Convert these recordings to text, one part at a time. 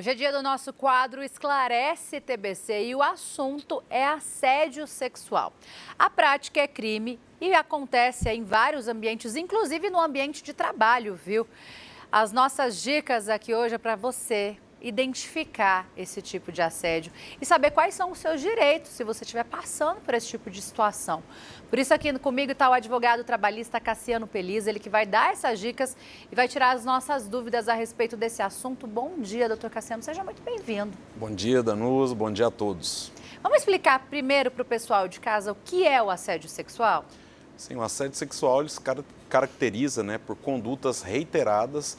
Hoje é dia do nosso quadro Esclarece TBC e o assunto é assédio sexual. A prática é crime e acontece em vários ambientes, inclusive no ambiente de trabalho, viu? As nossas dicas aqui hoje é para você identificar esse tipo de assédio e saber quais são os seus direitos se você estiver passando por esse tipo de situação. Por isso aqui comigo está o advogado trabalhista Cassiano Peliza, ele que vai dar essas dicas e vai tirar as nossas dúvidas a respeito desse assunto. Bom dia, doutor Cassiano, seja muito bem-vindo. Bom dia, Danusa, bom dia a todos. Vamos explicar primeiro para o pessoal de casa o que é o assédio sexual? Sim, o assédio sexual ele se caracteriza, por condutas reiteradas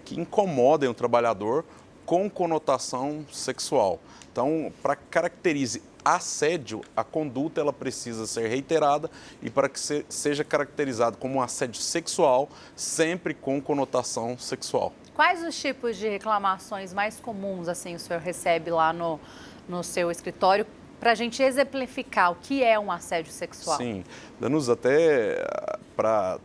que incomodem o trabalhador com conotação sexual. Então, para que caracterize assédio, a conduta ela precisa ser reiterada e para que seja caracterizado como um assédio sexual, sempre com conotação sexual. Quais os tipos de reclamações mais comuns assim o senhor recebe lá no seu escritório para a gente exemplificar o que é um assédio sexual? Sim, Danusa, até para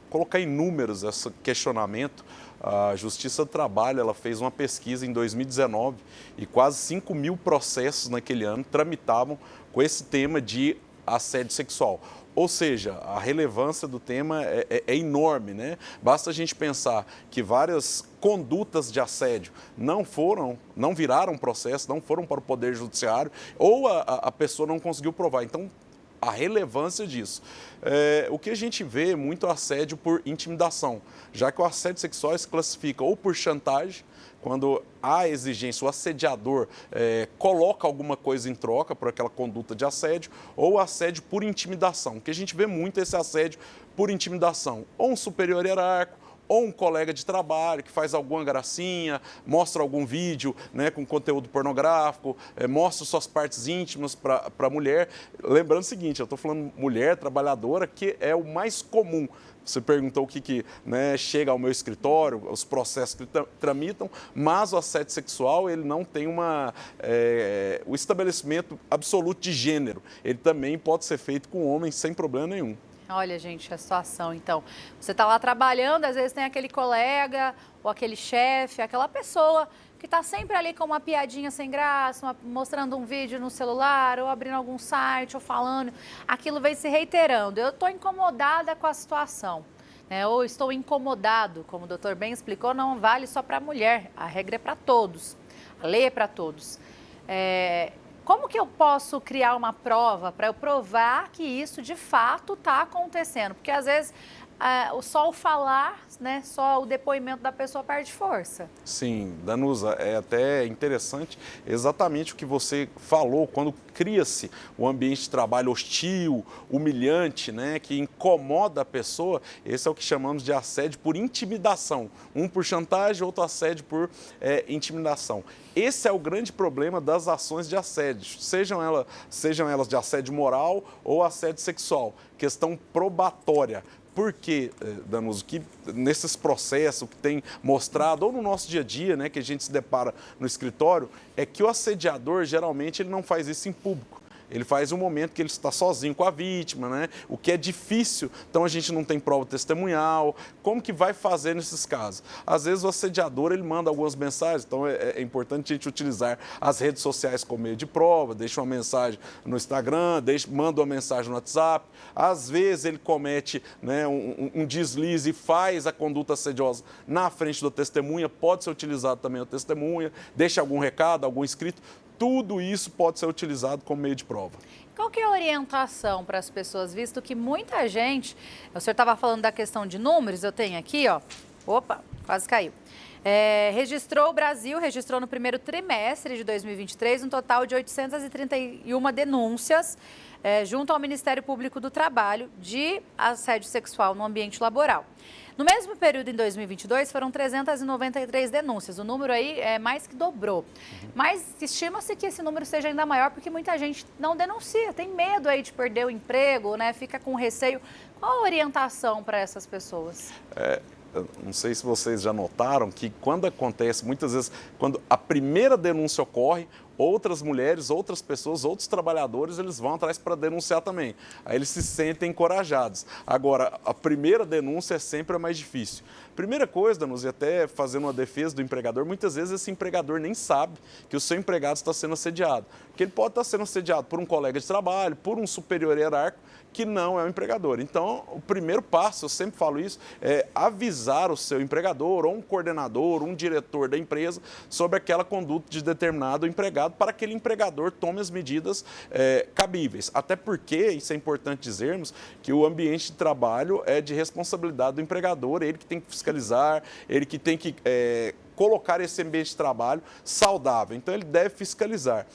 colocar em números esse questionamento, a Justiça do Trabalho ela fez uma pesquisa em 2019 e quase 5 mil processos naquele ano tramitavam com esse tema de assédio sexual. Ou seja, a relevância do tema é enorme, né? Basta a gente pensar que várias condutas de assédio não viraram processo, não foram para o Poder Judiciário ou a pessoa não conseguiu provar. Então, a relevância disso. O que a gente vê é muito assédio por intimidação, já que o assédio sexual se classifica ou por chantagem, quando há exigência, o assediador coloca alguma coisa em troca por aquela conduta de assédio, ou assédio por intimidação, que a gente vê muito esse assédio por intimidação, ou um superior hierárquico, ou um colega de trabalho que faz alguma gracinha, mostra algum vídeo com conteúdo pornográfico, mostra suas partes íntimas para a mulher. Lembrando o seguinte, eu estou falando mulher trabalhadora, que é o mais comum. Você perguntou o que chega ao meu escritório, os processos que tramitam, mas o assédio sexual ele não tem o estabelecimento absoluto de gênero. Ele também pode ser feito com homens sem problema nenhum. Olha, gente, a situação. Então, você está lá trabalhando, às vezes tem aquele colega ou aquele chefe, aquela pessoa que está sempre ali com uma piadinha sem graça, mostrando um vídeo no celular, ou abrindo algum site, ou falando. Aquilo vem se reiterando. Eu estou incomodada com a situação, ou estou incomodado, como o doutor bem explicou, não vale só para a mulher. A regra é para todos, a lei é para todos. Como que eu posso criar uma prova para eu provar que isso de fato está acontecendo? Porque às vezes só o falar, só o depoimento da pessoa perde força. Sim, Danusa, é até interessante exatamente o que você falou, quando cria-se um ambiente de trabalho hostil, humilhante, que incomoda a pessoa, esse é o que chamamos de assédio por intimidação. Um por chantagem, outro assédio por intimidação. Esse é o grande problema das ações de assédio, sejam elas de assédio moral ou assédio sexual, questão probatória. Porque, Danusa, que nesses processos que tem mostrado, ou no nosso dia a dia, que a gente se depara no escritório, é que o assediador, geralmente, ele não faz isso em público. Ele faz um momento que ele está sozinho com a vítima, o que é difícil, então a gente não tem prova testemunhal. Como que vai fazer nesses casos? Às vezes o assediador ele manda algumas mensagens, então é importante a gente utilizar as redes sociais como meio de prova, deixa uma mensagem no Instagram, manda uma mensagem no WhatsApp. Às vezes ele comete um deslize e faz a conduta assediosa na frente do testemunha, pode ser utilizado também o testemunha, deixa algum recado, algum escrito. Tudo isso pode ser utilizado como meio de prova. Qual que é a orientação para as pessoas, visto que muita gente... O senhor estava falando da questão de números, eu tenho aqui, ó. Opa, quase caiu. O Brasil registrou no primeiro trimestre de 2023 um total de 831 denúncias junto ao Ministério Público do Trabalho de assédio sexual no ambiente laboral. No mesmo período, em 2022, foram 393 denúncias. O número aí mais que dobrou. Mas estima-se que esse número seja ainda maior porque muita gente não denuncia, tem medo aí de perder o emprego, fica com receio. Qual a orientação para essas pessoas? Não sei se vocês já notaram que quando acontece, muitas vezes, quando a primeira denúncia ocorre, outras mulheres, outras pessoas, outros trabalhadores, eles vão atrás para denunciar também. Aí eles se sentem encorajados. Agora, a primeira denúncia é sempre a mais difícil. Primeira coisa, Danusa, e até fazendo uma defesa do empregador, muitas vezes esse empregador nem sabe que o seu empregado está sendo assediado. Porque ele pode estar sendo assediado por um colega de trabalho, por um superior hierárquico, que não é o empregador. Então, o primeiro passo, eu sempre falo isso, é avisar o seu empregador, ou um coordenador, um diretor da empresa, sobre aquela conduta de determinado empregado, para que aquele empregador tome as medidas cabíveis. Até porque, isso é importante dizermos, que o ambiente de trabalho é de responsabilidade do empregador, ele que tem que fiscalizar, ele que tem que colocar esse ambiente de trabalho saudável. Então, ele deve fiscalizar.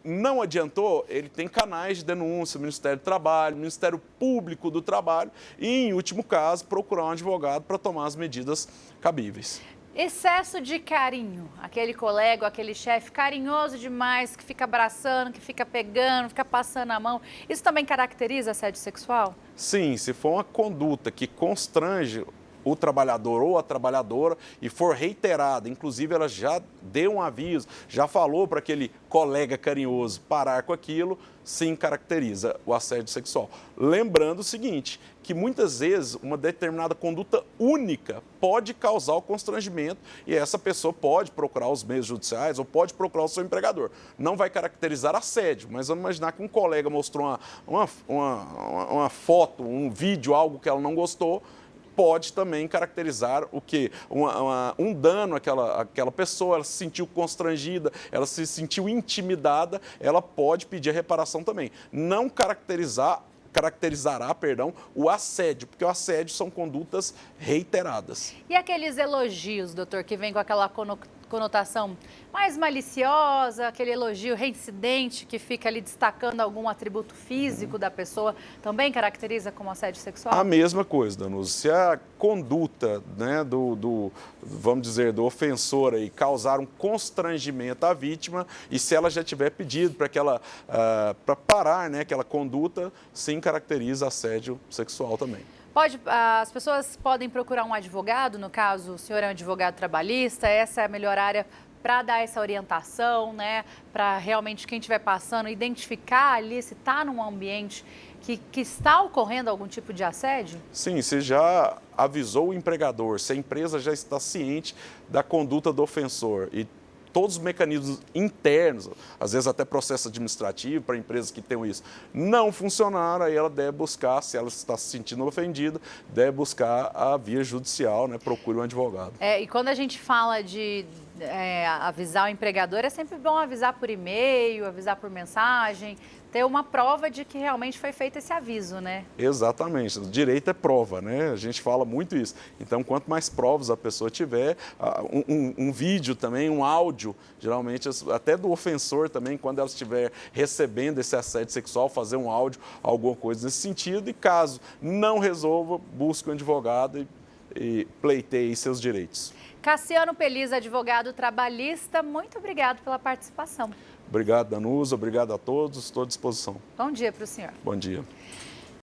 Não adiantou, ele tem canais de denúncia, Ministério do Trabalho, Ministério Público do Trabalho e, em último caso, procurar um advogado para tomar as medidas cabíveis. Excesso de carinho, aquele colega, aquele chefe carinhoso demais, que fica abraçando, que fica pegando, fica passando a mão, isso também caracteriza assédio sexual? Sim, se for uma conduta que constrange o trabalhador ou a trabalhadora e for reiterada, inclusive ela já deu um aviso, já falou para aquele colega carinhoso parar com aquilo, sim, caracteriza o assédio sexual. Lembrando o seguinte, que muitas vezes uma determinada conduta única pode causar o constrangimento e essa pessoa pode procurar os meios judiciais ou pode procurar o seu empregador. Não vai caracterizar assédio, mas vamos imaginar que um colega mostrou uma foto, um vídeo, algo que ela não gostou, pode também caracterizar o quê? Um dano àquela pessoa, ela se sentiu constrangida, ela se sentiu intimidada, ela pode pedir a reparação também. Não caracterizará, o assédio, porque o assédio são condutas reiteradas. E aqueles elogios, doutor, que vem com aquela conotação mais maliciosa, aquele elogio reincidente que fica ali destacando algum atributo físico da pessoa, também caracteriza como assédio sexual? A mesma coisa, Danusa. Se a conduta, né, vamos dizer, do ofensor aí causar um constrangimento à vítima e se ela já tiver pedido para parar, né, aquela conduta, sim, caracteriza assédio sexual também. As pessoas podem procurar um advogado, no caso, o senhor é um advogado trabalhista, essa é a melhor área para dar essa orientação, né? Para realmente quem estiver passando, identificar ali se está num ambiente que está ocorrendo algum tipo de assédio? Sim, você já avisou o empregador, se a empresa já está ciente da conduta do ofensor e todos os mecanismos internos, às vezes até processo administrativo para empresas que tenham isso, não funcionaram, aí ela deve buscar, se ela está se sentindo ofendida, deve buscar a via judicial, né? Procure um advogado. E quando a gente fala de avisar o empregador, é sempre bom avisar por e-mail, avisar por mensagem, ter uma prova de que realmente foi feito esse aviso, né? Exatamente. O direito é prova, né? A gente fala muito isso. Então, quanto mais provas a pessoa tiver, um vídeo também, um áudio, geralmente até do ofensor também, quando ela estiver recebendo esse assédio sexual, fazer um áudio, alguma coisa nesse sentido. E caso não resolva, busque um advogado e pleiteie seus direitos. Cassiano Peliz, advogado trabalhista, muito obrigado pela participação. Obrigado, Danusa. Obrigado a todos. Estou à disposição. Bom dia para o senhor. Bom dia.